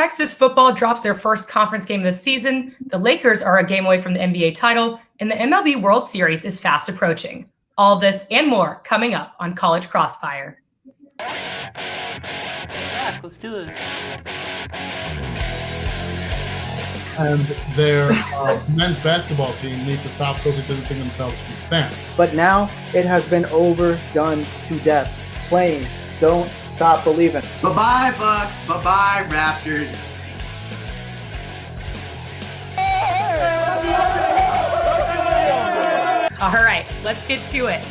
Texas football drops their first conference game this season, the Lakers are a game away from the NBA title, and the MLB World Series is fast approaching. All this and more coming up on College Crossfire. Yeah, let's do this. And their men's basketball team needs to stop social distancing themselves from fans. But now it has been overdone to death. Playing, don't stop believing. Bye-bye, Bucks. Bye-bye, Raptors. All right, let's get to it.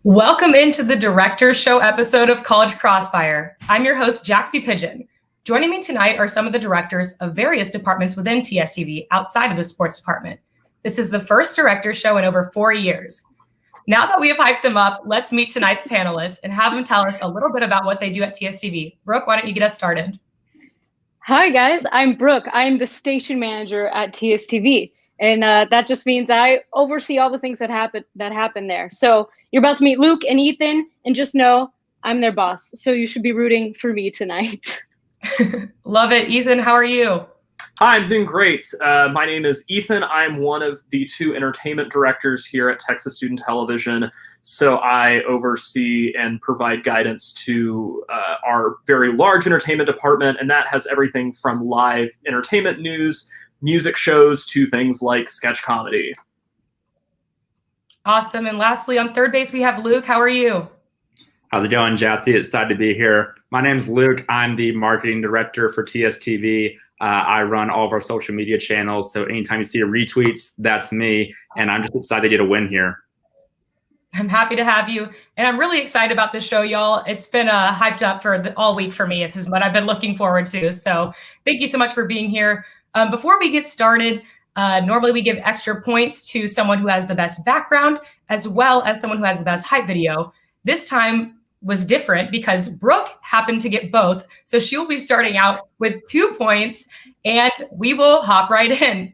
Welcome into the Director's Show episode of College Crossfire. I'm your host, Jaxie Pigeon. Joining me tonight are some of the directors of various departments within TSTV outside of the sports department. This is the first Director's Show in over 4 years. Now that we have hyped them up, let's meet tonight's panelists and have them tell us a little bit about what they do at TSTV. Brooke, why don't you get us started? Hi, guys. I'm Brooke. I'm the station manager at TSTV. And that just means I oversee all the things that happen there. So you're about to meet Luke and Ethan, and just know I'm their boss. So you should be rooting for me tonight. Love it. Ethan, how are you? Hi, I'm doing great. My name is Ethan. I'm one of the 2 entertainment directors here at Texas Student Television. So I oversee and provide guidance to our very large entertainment department, and that has everything from live entertainment news, music shows, to things like sketch comedy. Awesome. And lastly, on third base, we have Luke. How are you? How's it going, Jatsy? Excited to be here. My name's Luke. I'm the marketing director for TSTV. I run all of our social media channels. So anytime you see retweets, that's me. And I'm just excited to get a win here. I'm happy to have you. And I'm really excited about this show, y'all. It's been hyped up for all week for me. This is what I've been looking forward to. So thank you so much for being here. Before we get started, normally we give extra points to someone who has the best background, as well as someone who has the best hype video. This time was different because Brooke happened to get both. So she'll be starting out with 2 points, and we will hop right in.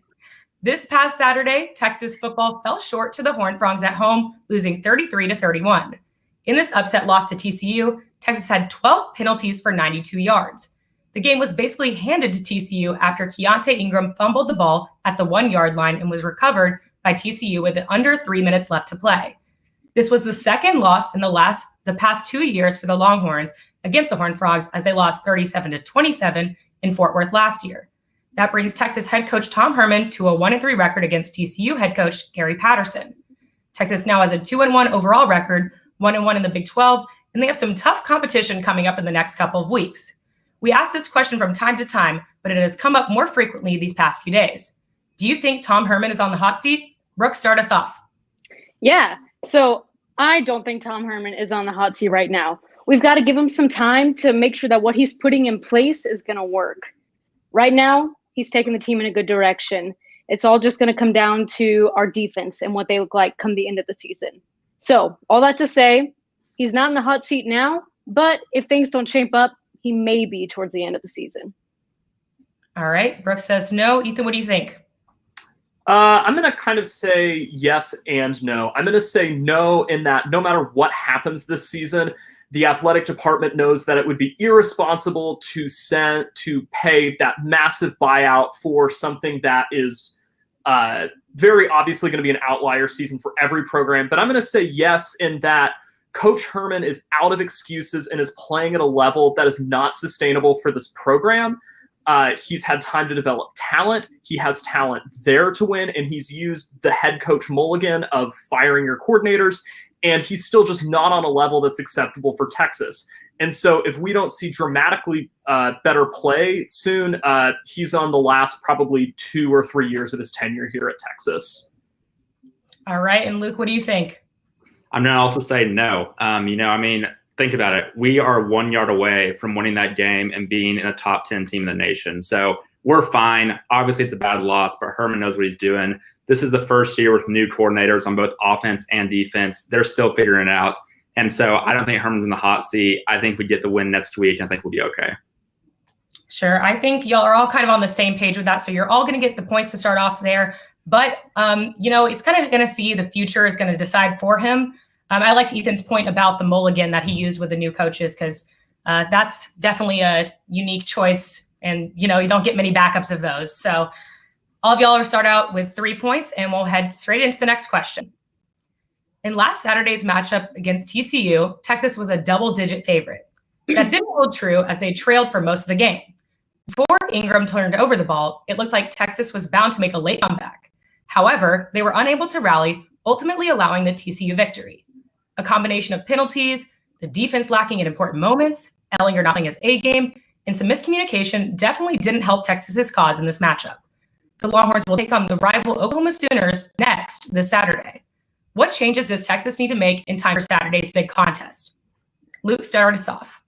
This past Saturday, Texas football fell short to the Horned Frogs at home, losing 33-31. In this upset loss to TCU, Texas had 12 penalties for 92 yards. The game was basically handed to TCU after Keontae Ingram fumbled the ball at the 1-yard line and was recovered by TCU with under 3 minutes left to play. This was the second loss in the past 2 years for the Longhorns against the Horned Frogs, as they lost 37-27 in Fort Worth last year. That brings Texas head coach Tom Herman to a 1-3 record against TCU head coach Gary Patterson. Texas now has a 2-1 overall record, 1-1 in the Big 12, and they have some tough competition coming up in the next couple of weeks. We ask this question from time to time, but it has come up more frequently these past few days. Do you think Tom Herman is on the hot seat? Brooke, start us off. Yeah. So I don't think Tom Herman is on the hot seat right now. We've got to give him some time to make sure that what he's putting in place is going to work. Right now, he's taking the team in a good direction. It's all just going to come down to our defense and what they look like come the end of the season. So all that to say, he's not in the hot seat now, but if things don't shape up, he may be towards the end of the season. All right. Brooke says no. Ethan, what do you think? I'm going to kind of say yes and no. I'm going to say no in that no matter what happens this season, the athletic department knows that it would be irresponsible to pay that massive buyout for something that is very obviously going to be an outlier season for every program. But I'm going to say yes in that Coach Herman is out of excuses and is playing at a level that is not sustainable for this program. He's had time to develop talent. He has talent there to win, and he's used the head coach mulligan of firing your coordinators, and he's still just not on a level that's acceptable for Texas. And so if we don't see dramatically better play soon, he's on the last probably 2 or 3 years of his tenure here at Texas. All right. And Luke, what do you think? I'm going to also say no. Think about it. We are 1 yard away from winning that game and being in a top 10 team in the nation. So we're fine. Obviously, it's a bad loss, but Herman knows what he's doing. This is the first year with new coordinators on both offense and defense. They're still figuring it out. And so I don't think Herman's in the hot seat. I think we get the win next week, and I think we'll be okay. Sure. I think y'all are all kind of on the same page with that. So you're all going to get the points to start off there. But, it's kind of going to see the future is going to decide for him. I liked Ethan's point about the mulligan that he used with the new coaches, because that's definitely a unique choice, and you don't get many backups of those. So all of y'all are start out with 3 points, and we'll head straight into the next question. In last Saturday's matchup against TCU, Texas was a double-digit favorite. That didn't hold true as they trailed for most of the game. Before Ingram turned over the ball, it looked like Texas was bound to make a late comeback. However, they were unable to rally, ultimately allowing the TCU victory. A combination of penalties, the defense lacking in important moments, Ellinger not playing his A game, and some miscommunication definitely didn't help Texas's cause in this matchup. The Longhorns will take on the rival Oklahoma Sooners next this Saturday. What changes does Texas need to make in time for Saturday's big contest? Luke, start us off.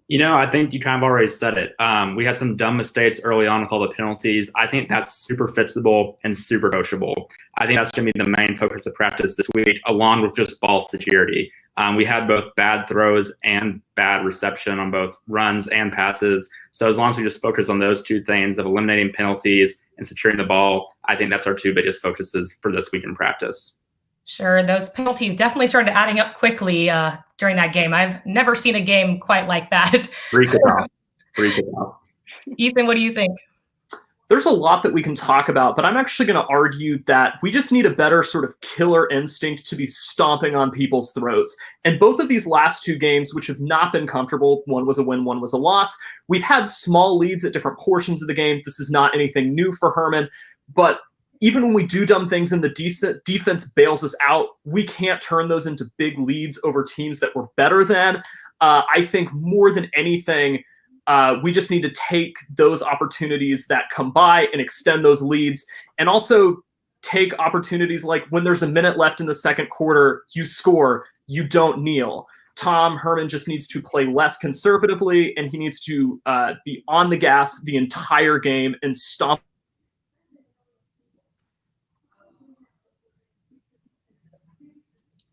I think you kind of already said it. We had some dumb mistakes early on with all the penalties. I think that's super fixable and super coachable. I think that's going to be the main focus of practice this week, along with just ball security. We had both bad throws and bad reception on both runs and passes. So as long as we just focus on those two things of eliminating penalties and securing the ball, I think that's our two biggest focuses for this week in practice. Sure, those penalties definitely started adding up quickly during that game. I've never seen a game quite like that. Freak it out. Ethan, what do you think? There's a lot that we can talk about, but I'm actually going to argue that we just need a better sort of killer instinct to be stomping on people's throats. And both of these last two games, which have not been comfortable, one was a win, one was a loss, we've had small leads at different portions of the game. This is not anything new for Herman, but even when we do dumb things and the defense bails us out, we can't turn those into big leads over teams that we're better than. I think more than anything, we just need to take those opportunities that come by and extend those leads, and also take opportunities like when there's a minute left in the second quarter, you score, you don't kneel. Tom Herman just needs to play less conservatively, and he needs to be on the gas the entire game and stomp.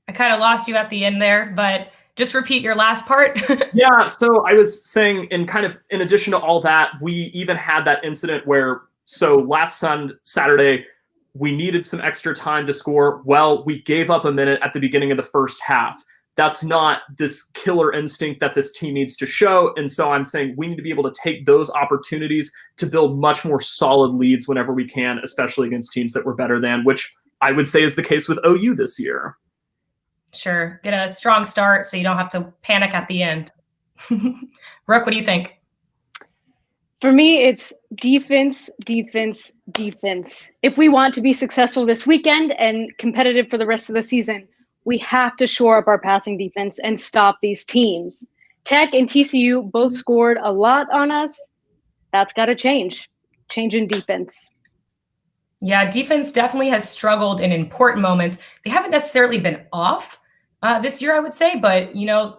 I kind of lost you at the end there, but just repeat your last part. Yeah, so I was saying, in addition to all that, we even had that incident where, so last Saturday, we needed some extra time to score. Well, we gave up a minute at the beginning of the first half. That's not this killer instinct that this team needs to show. And so I'm saying we need to be able to take those opportunities to build much more solid leads whenever we can, especially against teams that we're better than, which I would say is the case with OU this year. Sure. Get a strong start so you don't have to panic at the end. Brooke, what do you think? For me, it's defense, defense, defense. If we want to be successful this weekend and competitive for the rest of the season, we have to shore up our passing defense and stop these teams. Tech and TCU both scored a lot on us. That's got to change. Change in defense. Yeah, defense definitely has struggled in important moments. They haven't necessarily been off this year, I would say, but,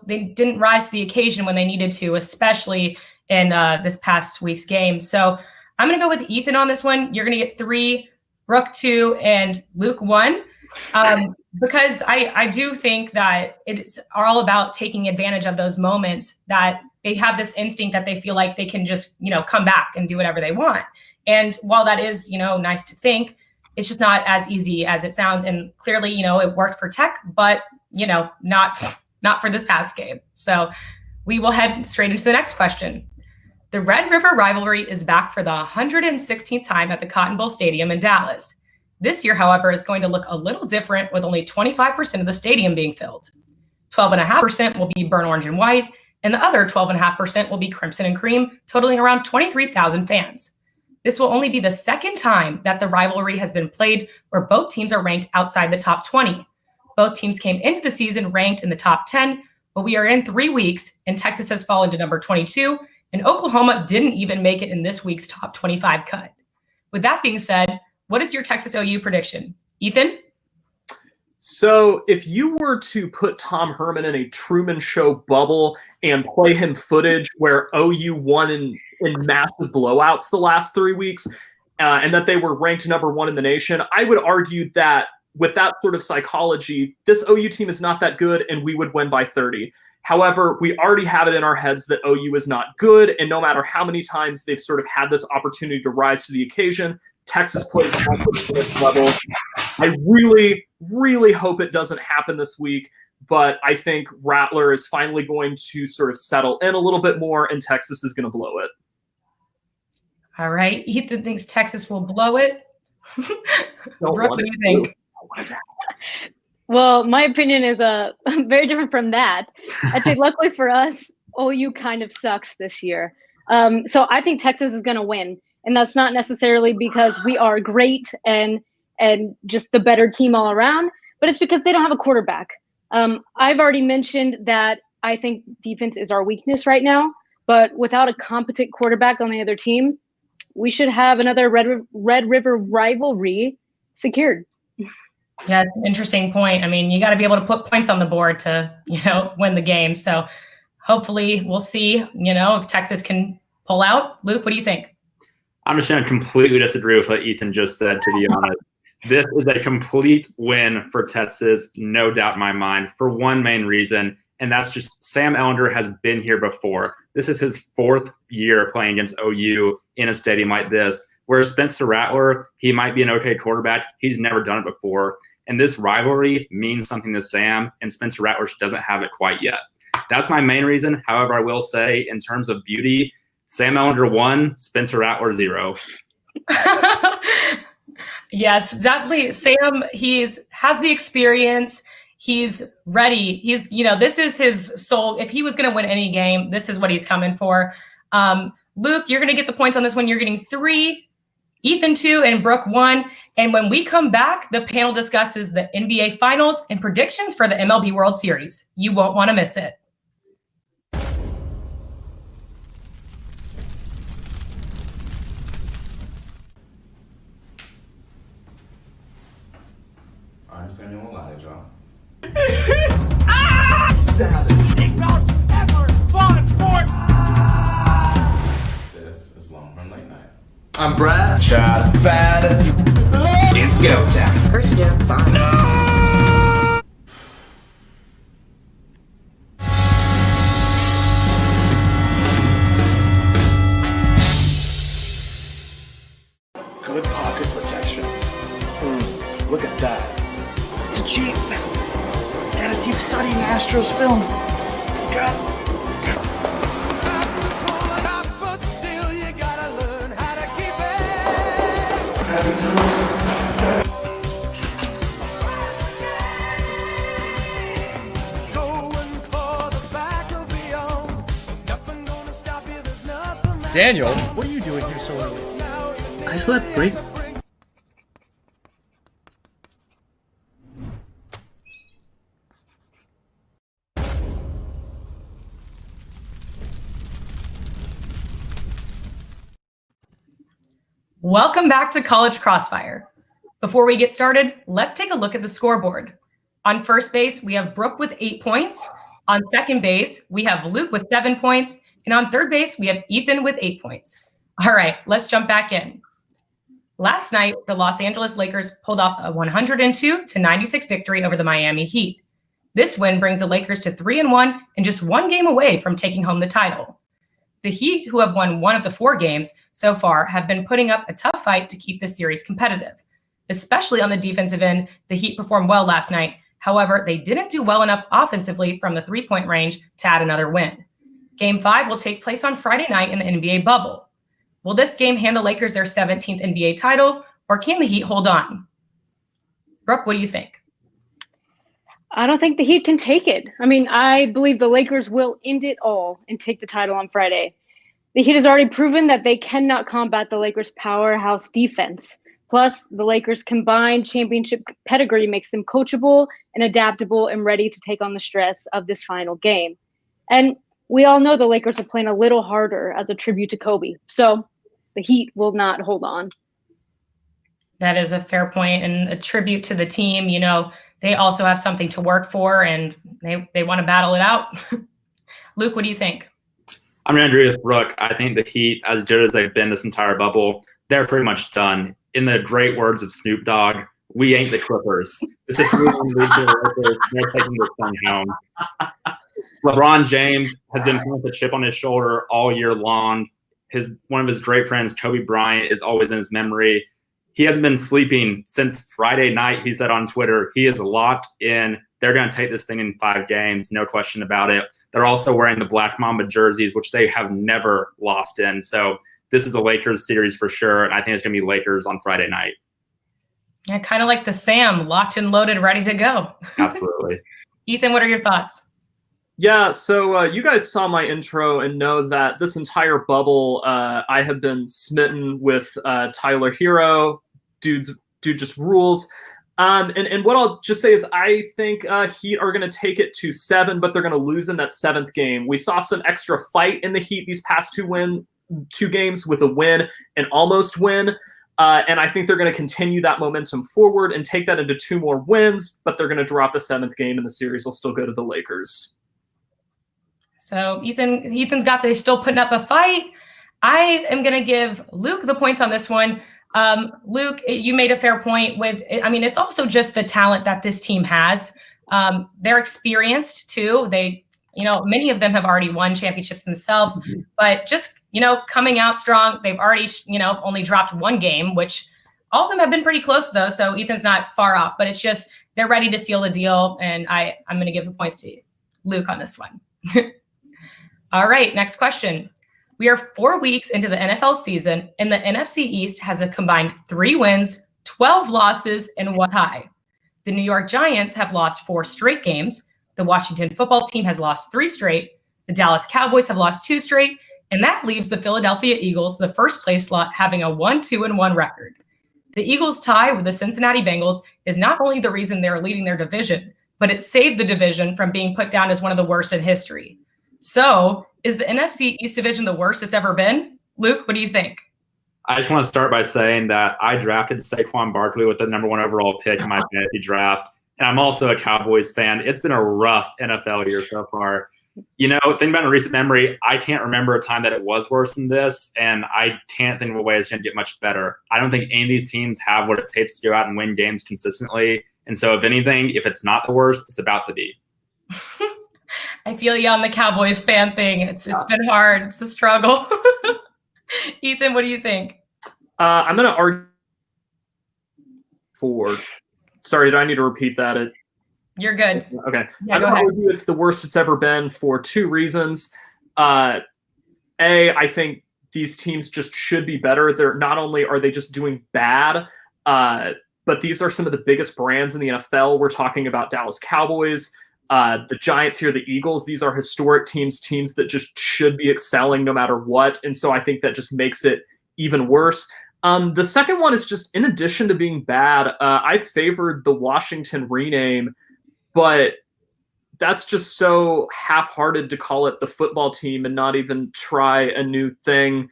they didn't rise to the occasion when they needed to, especially in this past week's game. So I'm going to go with Ethan on this one. You're going to get 3, Brooke 2, and Luke 1. Because I do think that it's all about taking advantage of those moments that they have this instinct that they feel like they can just, come back and do whatever they want. And while that is, nice to think, it's just not as easy as it sounds. And clearly, it worked for Tech, but, not for this past game. So we will head straight into the next question. The Red River rivalry is back for the 116th time at the Cotton Bowl Stadium in Dallas. This year, however, is going to look a little different, with only 25% of the stadium being filled. 12.5% will be burnt orange and white, and the other 12.5% will be crimson and cream, totaling around 23,000 fans. This will only be the second time that the rivalry has been played where both teams are ranked outside the top 20. Both teams came into the season ranked in the top 10, but we are in 3 weeks, and Texas has fallen to number 22, and Oklahoma didn't even make it in this week's top 25 cut. With that being said, what is your Texas OU prediction? Ethan? So if you were to put Tom Herman in a Truman Show bubble and play him footage where OU won in massive blowouts the last 3 weeks, and that they were ranked number 1 in the nation, I would argue that with that sort of psychology, this OU team is not that good and we would win by 30. However, we already have it in our heads that OU is not good, and no matter how many times they've sort of had this opportunity to rise to the occasion, Texas plays at this level. I really, Really hope it doesn't happen this week, but I think Rattler is finally going to sort of settle in a little bit more, and Texas is going to blow it. All right. Ethan thinks Texas will blow it. Brooke, what do you think? Well, my opinion is very different from that. I'd say luckily for us, OU kind of sucks this year. So I think Texas is going to win. And that's not necessarily because we are great and just the better team all around, but it's because they don't have a quarterback. I've already mentioned that I think defense is our weakness right now, but without a competent quarterback on the other team, we should have another Red River rivalry secured. Yeah, it's an interesting point. I mean, you got to be able to put points on the board to, win the game. So hopefully we'll see, if Texas can pull out. Luke, what do you think? I'm just going to completely disagree with what Ethan just said, to be honest. This is a complete win for Texas, no doubt in my mind, for one main reason, and that's just Sam Ellender has been here before. This is his 4th year playing against OU in a stadium like this. Whereas Spencer Rattler, he might be an okay quarterback. He's never done it before. And this rivalry means something to Sam, and Spencer Rattler doesn't have it quite yet. That's my main reason. However, I will say in terms of beauty, Sam Ellender 1, Spencer Rattler 0. Yes, definitely. Sam, has the experience. He's ready. This is his soul. If he was going to win any game, this is what he's coming for. Luke, you're going to get the points on this one. You're getting 3. Ethan 2 and Brooke 1. And when we come back, the panel discusses the NBA Finals and predictions for the MLB World Series. You won't want to miss it. I'm Samuel Elijah, y'all. This is Longhorn Late Night. I'm Brad. Chad. Bad. It's go time. Christian. Good pocket protection. Look at that. It's a Jeep. Gotta keep studying Astros film. Daniel, what are you doing here so early? I slept great. Welcome back to College Crossfire. Before we get started, let's take a look at the scoreboard. On first base, we have Brooke with 8 points. On second base, we have Luke with 7 points. And on third base, we have Ethan with 8 points. All right, let's jump back in. Last night, the Los Angeles Lakers pulled off a 102-96 victory over the Miami Heat. This win brings the Lakers to 3-1 and just 1 game away from taking home the title. The Heat, who have won 1 of the 4 games so far, have been putting up a tough fight to keep the series competitive. Especially on the defensive end, the Heat performed well last night. However, they didn't do well enough offensively from the 3-point range to add another win. Game 5 will take place on Friday night in the NBA bubble. Will this game hand the Lakers their 17th NBA title, or can the Heat hold on? Brooke, what do you think? I don't think the Heat can take it. I mean, I believe the Lakers will end it all and take the title on Friday. The Heat has already proven that they cannot combat the Lakers' powerhouse defense. Plus, the Lakers' combined championship pedigree makes them coachable and adaptable and ready to take on the stress of this final game. And we all know the Lakers are playing a little harder as a tribute to Kobe. So the Heat will not hold on. That is a fair point and a tribute to the team. They also have something to work for, and they want to battle it out. Luke, what do you think? I'm going to agree with Brooke. I think the Heat, as good as they've been this entire bubble, they're pretty much done. In the great words of Snoop Dogg, we ain't the Clippers. It's a 3-1 lead to the Lakers. They're taking this thing home. LeBron James has been playing with a chip on his shoulder all year long. One of his great friends, Kobe Bryant, is always in his memory. he hasn't been sleeping since Friday night. He said on Twitter, he is locked in. They're going to take this thing in 5 games, no question about it. They're also wearing the Black Mamba jerseys, which they have never lost in. So this is a Lakers series for sure, and I think it's going to be Lakers on Friday night. Yeah, kind of like the Sam, locked and loaded, ready to go. Absolutely. Ethan, what are your thoughts? Yeah, so you guys saw my intro and know that this entire bubble, I have been smitten with Tyler Hero. Dude just rules. And what I'll just say is I think Heat are going to take it to 7, but they're going to lose in that 7th game. We saw some extra fight in the Heat these past 2 games with a win and almost win. And I think they're going to continue that momentum forward and take that into 2 more wins, but they're going to drop the 7th game and the series will still go to the Lakers. So Ethan's got they're still putting up a fight. I am going to give Luke the points on this one. Luke, you made a fair point with, I mean, it's also just the talent that this team has. They're experienced too. Many of them have already won championships themselves, but just, coming out strong. They've already, only dropped 1 game, which all of them have been pretty close though. So Ethan's not far off, but it's just, they're ready to seal the deal. And I'm going to give the points to Luke on this one. All right, next question. We are 4 weeks into the NFL season, and the NFC East has a combined 3 wins, 12 losses, and 1 tie. The New York Giants have lost 4 straight games. The Washington football team has lost 3 straight. The Dallas Cowboys have lost 2 straight. And that leaves the Philadelphia Eagles, the first place slot, having a 1-2-1 record. The Eagles' tie with the Cincinnati Bengals is not only the reason they're leading their division, but it saved the division from being put down as one of the worst in history. So, is the NFC East division the worst it's ever been? Luke, what do you think? I just want to start by saying that I drafted Saquon Barkley with the number 1 overall pick in my fantasy draft. And I'm also a Cowboys fan. It's been a rough NFL year so far. Thinking about in recent memory, I can't remember a time that it was worse than this. And I can't think of a way it's going to get much better. I don't think any of these teams have what it takes to go out and win games consistently. And so if anything, if it's not the worst, it's about to be. I feel you on the Cowboys fan thing. It's been hard. It's a struggle. Ethan, what do you think? I'm going to argue for. Sorry, do I need to repeat that? You're good. Okay. Yeah, I'm going to argue it's the worst it's ever been for 2 reasons. I think these teams just should be better. They're not only are they just doing bad, but these are some of the biggest brands in the NFL. We're talking about Dallas Cowboys, the Giants here, the Eagles. These are historic teams that just should be excelling no matter what. And so I think that just makes it even worse. The second one is just, in addition to being bad, I favored the Washington rename, but that's just so half-hearted to call it the football team and not even try a new thing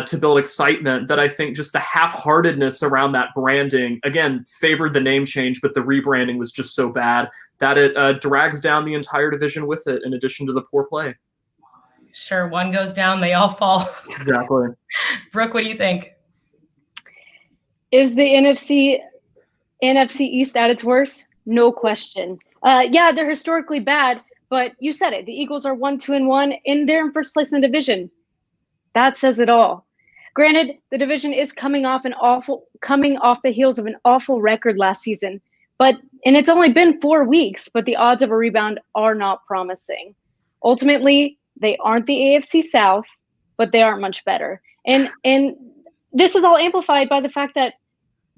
to build excitement, that I think just the half-heartedness around that branding, again, favored the name change, but the rebranding was just so bad that it drags down the entire division with it, in addition to the poor play. Sure, one goes down, they all fall. Exactly. Brooke, what do you think? Is the NFC East at its worst? No question. Yeah, they're historically bad, but you said it. The Eagles are 1-2-1, and they're in first place in the division. That says it all. Granted, the division is coming off the heels of an awful record last season, and it's only been 4 weeks, but the odds of a rebound are not promising. Ultimately, they aren't the AFC South, but they aren't much better. And this is all amplified by the fact that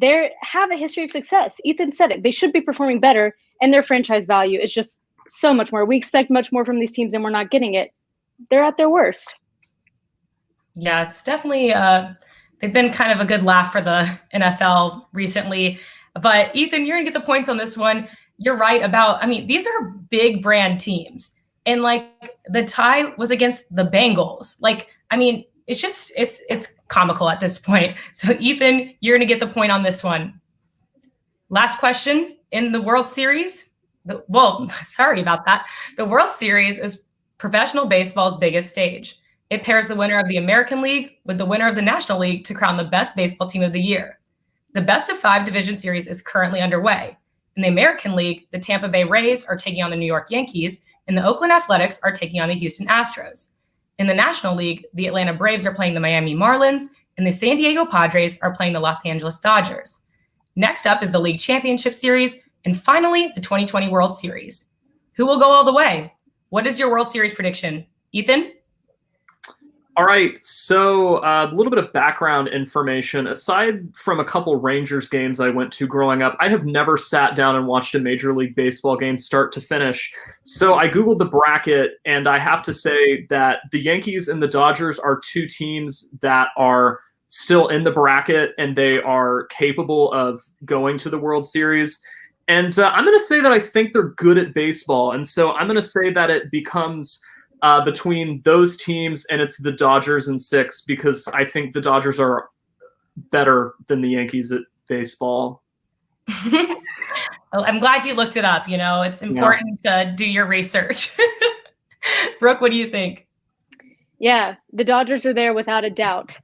they have a history of success. Ethan said it. They should be performing better, and their franchise value is just so much more. We expect much more from these teams, and we're not getting it. They're at their worst. Yeah, it's definitely they've been kind of a good laugh for the NFL recently. But Ethan, you're going to get the points on this one. You're right about, these are big brand teams. And the tie was against the Bengals. It's just, it's comical at this point. So Ethan, you're going to get the point on this one. Last question. In the World Series, sorry about that. The World Series is professional baseball's biggest stage. It pairs the winner of the American League with the winner of the National League to crown the best baseball team of the year. The best of 5 division series is currently underway. In the American League, the Tampa Bay Rays are taking on the New York Yankees, and the Oakland Athletics are taking on the Houston Astros. In the National League, the Atlanta Braves are playing the Miami Marlins, and the San Diego Padres are playing the Los Angeles Dodgers. Next up is the League Championship Series, and finally, the 2020 World Series. Who will go all the way? What is your World Series prediction? Ethan? All right, so a little bit of background information. Aside from a couple Rangers games I went to growing up, I have never sat down and watched a Major League Baseball game start to finish. So I Googled the bracket, and I have to say that the Yankees and the Dodgers are two teams that are still in the bracket, and they are capable of going to the World Series. And I'm going to say that I think they're good at baseball, and so I'm going to say that it becomes between those teams, and it's the Dodgers in 6, because I think the Dodgers are better than the Yankees at baseball. I'm glad you looked it up. It's important to do your research. Brooke, what do you think? Yeah, the Dodgers are there without a doubt.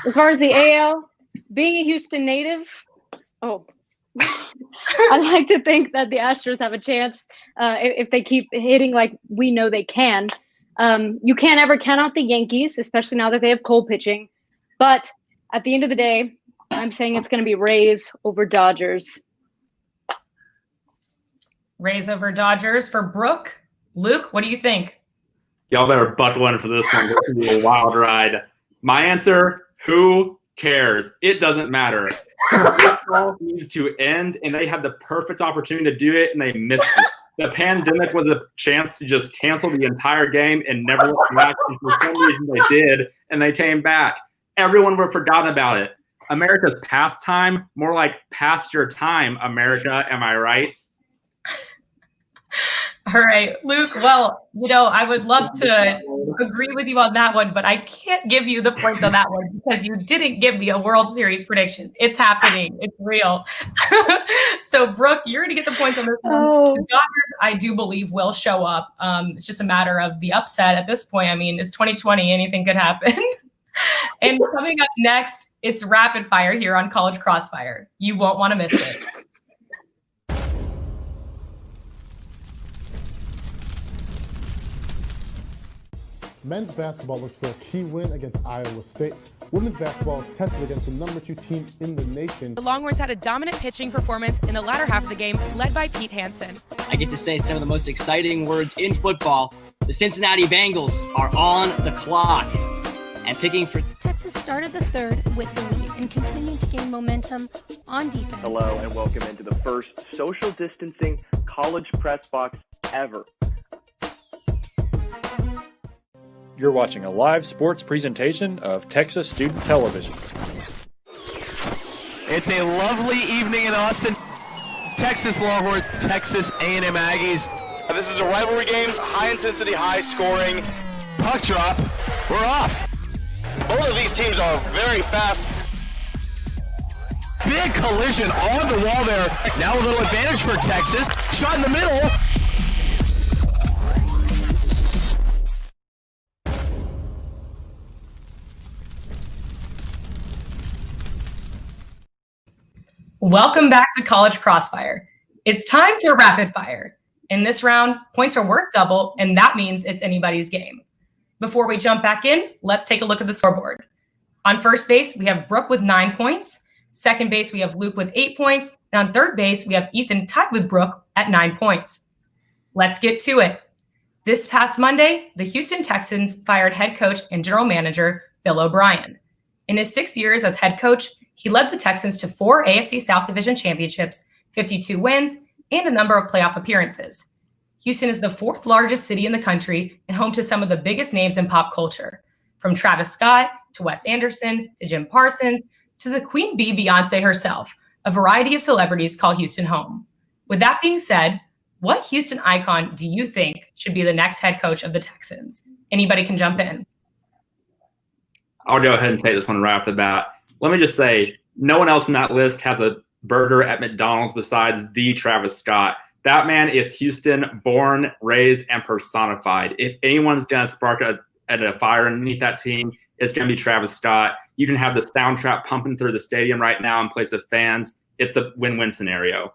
As far as the AL, being a Houston native, I'd like to think that the Astros have a chance if they keep hitting like we know they can. You can't ever count out the Yankees, especially now that they have Cole pitching. But at the end of the day, I'm saying it's going to be Rays over Dodgers. Rays over Dodgers for Brooke. Luke, what do you think? Y'all better buckle in for this one. This will be a wild ride. My answer, who cares? It doesn't matter. Baseball needs to end, and they had the perfect opportunity to do it, and they missed it. The pandemic was a chance to just cancel the entire game and never look back. And for some reason, they did, and they came back. Everyone would have forgotten about it. America's pastime, more like past your time, America. Am I right? All right, Luke. Well, I would love to agree with you on that one, but I can't give you the points on that one because you didn't give me a World Series prediction. It's happening. It's real. So, Brooke, you're going to get the points on this one. The Dodgers, I do believe, will show up. It's just a matter of the upset at this point. I mean, it's 2020. Anything could happen. And coming up next, it's rapid fire here on College Crossfire. You won't want to miss it. Men's basketball looks for a key win against Iowa State. Women's basketball is tested against the number 2 team in the nation. The Longhorns had a dominant pitching performance in the latter half of the game, led by Pete Hansen. I get to say some of the most exciting words in football. The Cincinnati Bengals are on the clock. And picking for Texas started the third with the lead and continued to gain momentum on defense. Hello and welcome into the first social distancing college press box ever. You're watching a live sports presentation of Texas Student Television. It's a lovely evening in Austin. Texas Longhorns, Texas A&M Aggies. This is a rivalry game, high intensity, high scoring. Puck drop, we're off. Both of these teams are very fast. Big collision on the wall there. Now a little advantage for Texas. Shot in the middle. Welcome back to College Crossfire. It's time for rapid fire. In this round, points are worth double, and that means it's anybody's game. Before we jump back in, let's take a look at the scoreboard. On first base, we have Brooke with 9 points. Second base, we have Luke with 8 points. And on third base, we have Ethan tied with Brooke at 9 points. Let's get to it. This past Monday, the Houston Texans fired head coach and general manager Bill O'Brien. In his 6 years as head coach, he led the Texans to 4 AFC South Division championships, 52 wins, and a number of playoff appearances. Houston is the 4th largest city in the country and home to some of the biggest names in pop culture, from Travis Scott to Wes Anderson to Jim Parsons to the Queen Bee Beyonce herself. A variety of celebrities call Houston home. With that being said, what Houston icon do you think should be the next head coach of the Texans? Anybody can jump in. I'll go ahead and take this one right off the bat. Let me just say, no one else on that list has a burger at McDonald's besides the Travis Scott. That man is Houston, born, raised, and personified. If anyone's going to spark a fire underneath that team, it's going to be Travis Scott. You can have the soundtrack pumping through the stadium right now in place of fans. It's a win-win scenario.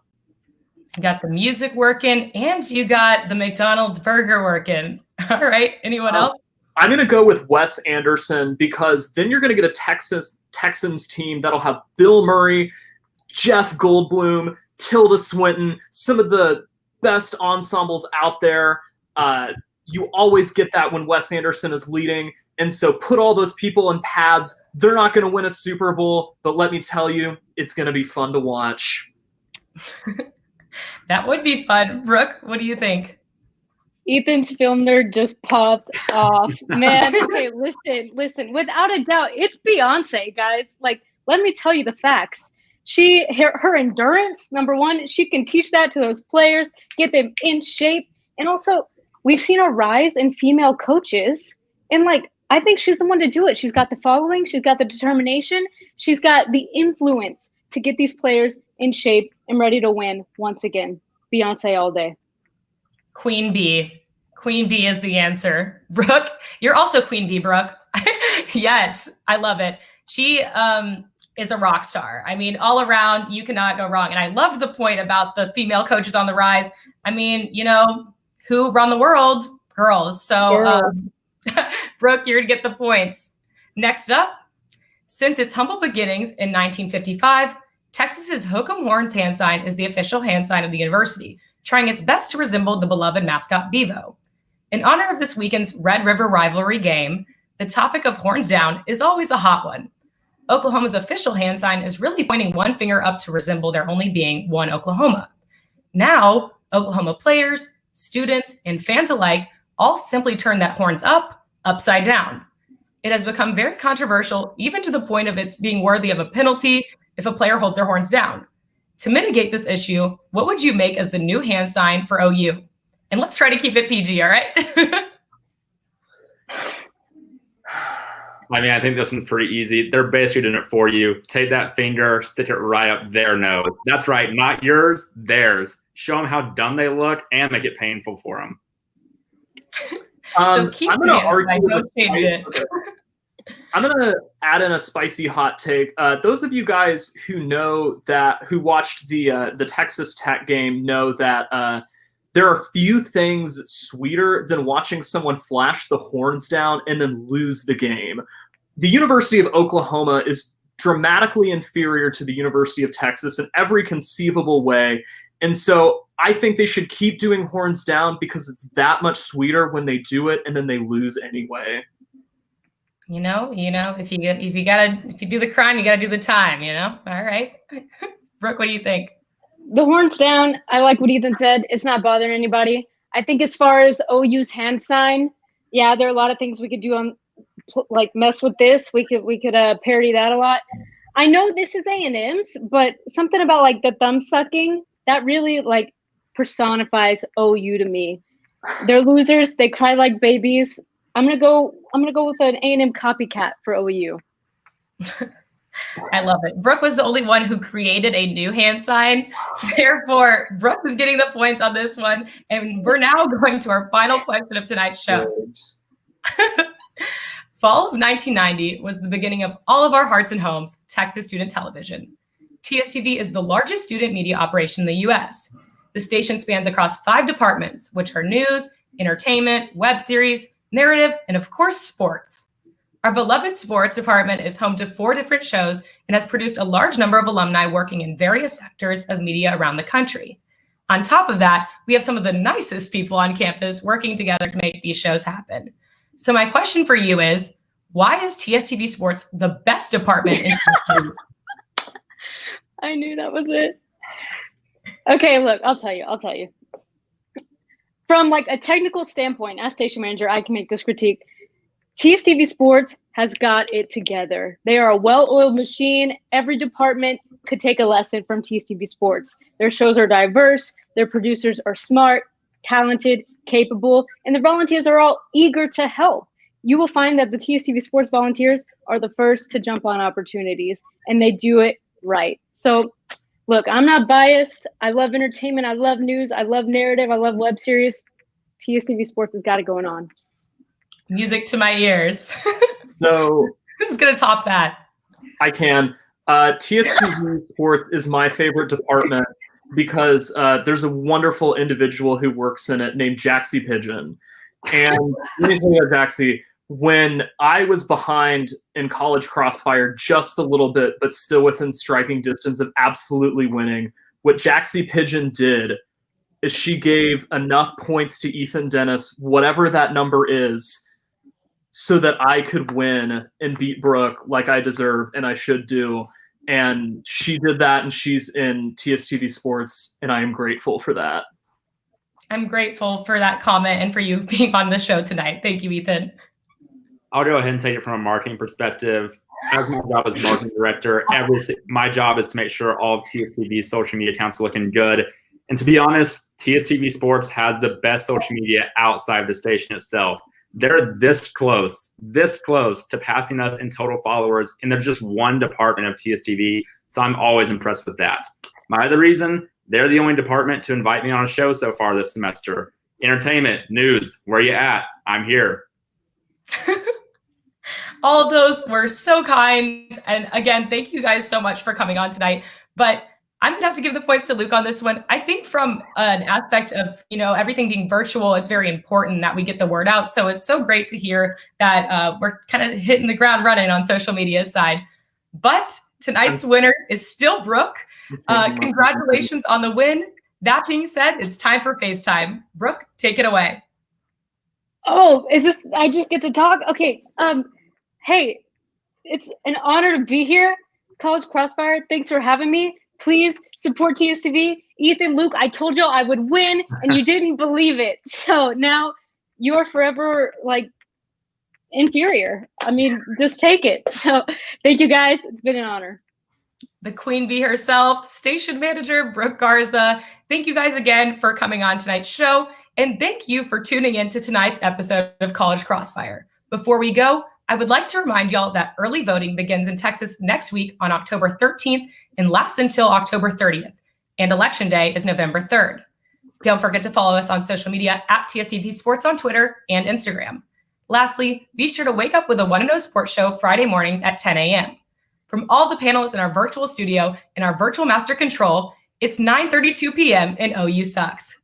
You got the music working, and you got the McDonald's burger working. All right. Anyone else? I'm going to go with Wes Anderson because then you're going to get a Texans team that'll have Bill Murray, Jeff Goldblum, Tilda Swinton, some of the best ensembles out there. You always get that when Wes Anderson is leading. And so put all those people in pads. They're not going to win a Super Bowl, but let me tell you, it's going to be fun to watch. That would be fun. Brooke, what do you think? Ethan's film nerd just popped off. Man, okay, listen. Without a doubt, it's Beyonce, guys. Like, let me tell you the facts. Her endurance, number one, she can teach that to those players, get them in shape. And also, we've seen a rise in female coaches. And, like, I think she's the one to do it. She's got the following. She's got the determination. She's got the influence to get these players in shape and ready to win once again. Beyonce all day. Queen Bee. Queen Bee is the answer. Brooke, you're also Queen Bee, Brooke. Yes, I love it. She is a rock star. I mean, all around, you cannot go wrong. And I loved the point about the female coaches on the rise. I mean, you know, who run the world? Girls. So, Brooke, you're going to get the points. Next up, since its humble beginnings in 1955, Texas's Hook'em Horns hand sign is the official hand sign of the university, trying its best to resemble the beloved mascot Bevo. In honor of this weekend's Red River rivalry game, the topic of horns down is always a hot one. Oklahoma's official hand sign is really pointing one finger up to resemble there only being one Oklahoma. Now, Oklahoma players, students, and fans alike all simply turn that horns up, upside down. It has become very controversial, even to the point of its being worthy of a penalty if a player holds their horns down. To mitigate this issue, what would you make as the new hand sign for OU? And let's try to keep it PG, all right? I mean, I think this one's pretty easy. They're basically doing it for you. Take that finger, stick it right up their nose. That's right, not yours, theirs. Show them how dumb they look and make it painful for them. So keep I'm going to argue don't change it. I'm going to add in a spicy hot take. Those of you guys who watched the Texas Tech game know that there are few things sweeter than watching someone flash the horns down and then lose the game. The University of Oklahoma is dramatically inferior to the University of Texas in every conceivable way. And so I think they should keep doing horns down because it's that much sweeter when they do it and then they lose anyway. You know, if you do the crime, you gotta do the time, you know? All right. Brooke, what do you think? The horns down, I like what Ethan said. It's not bothering anybody. I think as far as OU's hand sign, yeah, there are a lot of things we could do on, like, mess with this. We could parody that a lot. I know this is A&M's, but something about, like, the thumb sucking, that really, like, personifies OU to me. They're losers. They cry like babies. I'm gonna go with an A&M copycat for OU. I love it. Brooke was the only one who created a new hand sign. Therefore, Brooke is getting the points on this one. And we're now going to our final question of tonight's show. Fall of 1990 was the beginning of all of our hearts and homes, Texas Student Television. TSTV is the largest student media operation in the U.S. The station spans across 5 departments, which are news, entertainment, web series, narrative, and of course, sports. Our beloved sports department is home to 4 different shows and has produced a large number of alumni working in various sectors of media around the country. On top of that, we have some of the nicest people on campus working together to make these shows happen. So my question for you is, why is TSTV Sports the best department in TV? I knew that was it. Okay, look, I'll tell you. From, like, a technical standpoint, as station manager, I can make this critique. TSTV Sports has got it together. They are a well-oiled machine. Every department could take a lesson from TSTV Sports. Their shows are diverse. Their producers are smart, talented, capable, and the volunteers are all eager to help. You will find that the TSTV Sports volunteers are the first to jump on opportunities, and they do it right. So, look, I'm not biased. I love entertainment. I love news. I love narrative. I love web series. TSTV Sports has got it going on. Music to my ears. So who's going to top that? I can. TSTV Sports is my favorite department because there's a wonderful individual who works in it named Jaxie Pigeon. And let me tell you about Jaxie. when I was behind in college Crossfire just a little bit, but still within striking distance of absolutely winning, what Jaxie Pigeon did is she gave enough points to Ethan Dennis, whatever that number is, so that I could win and beat Brooke like I deserve and I should do. And she did that, and she's in TSTV Sports, and I am grateful for that. I'm grateful for that comment and for you being on the show tonight. Thank you, Ethan. I'll go ahead and take it from a marketing perspective. As my job as marketing director, my job is to make sure all of TSTV's social media accounts are looking good. And to be honest, TSTV Sports has the best social media outside of the station itself. They're this close to passing us in total followers, and they're just one department of TSTV. So I'm always impressed with that. My other reason, they're the only department to invite me on a show so far this semester. Entertainment, news, where you at? I'm here. All of those were so kind. And again, thank you guys so much for coming on tonight. But I'm going to have to give the points to Luke on this one. I think from an aspect of, everything being virtual, it's very important that we get the word out. So it's so great to hear that we're kind of hitting the ground running on social media side. But tonight's winner is still Brooke. Congratulations on the win. That being said, it's time for FaceTime. Brooke, take it away. Oh, I just get to talk? Okay. Hey, it's an honor to be here. College Crossfire, thanks for having me. Please support TSTV. Ethan, Luke, I told you I would win, and you didn't believe it. So now you're forever, inferior. I mean, just take it. So thank you, guys. It's been an honor. The queen bee herself, station manager Brooke Garza. Thank you guys again for coming on tonight's show, and thank you for tuning in to tonight's episode of College Crossfire. Before we go, I would like to remind y'all that early voting begins in Texas next week on October 13th and lasts until October 30th, and Election Day is November 3rd. Don't forget to follow us on social media at TSTV Sports on Twitter and Instagram. Lastly, be sure to wake up with a 1-0 Sports Show Friday mornings at 10 a.m. From all the panelists in our virtual studio and our virtual master control, it's 9:32 p.m. and OU sucks.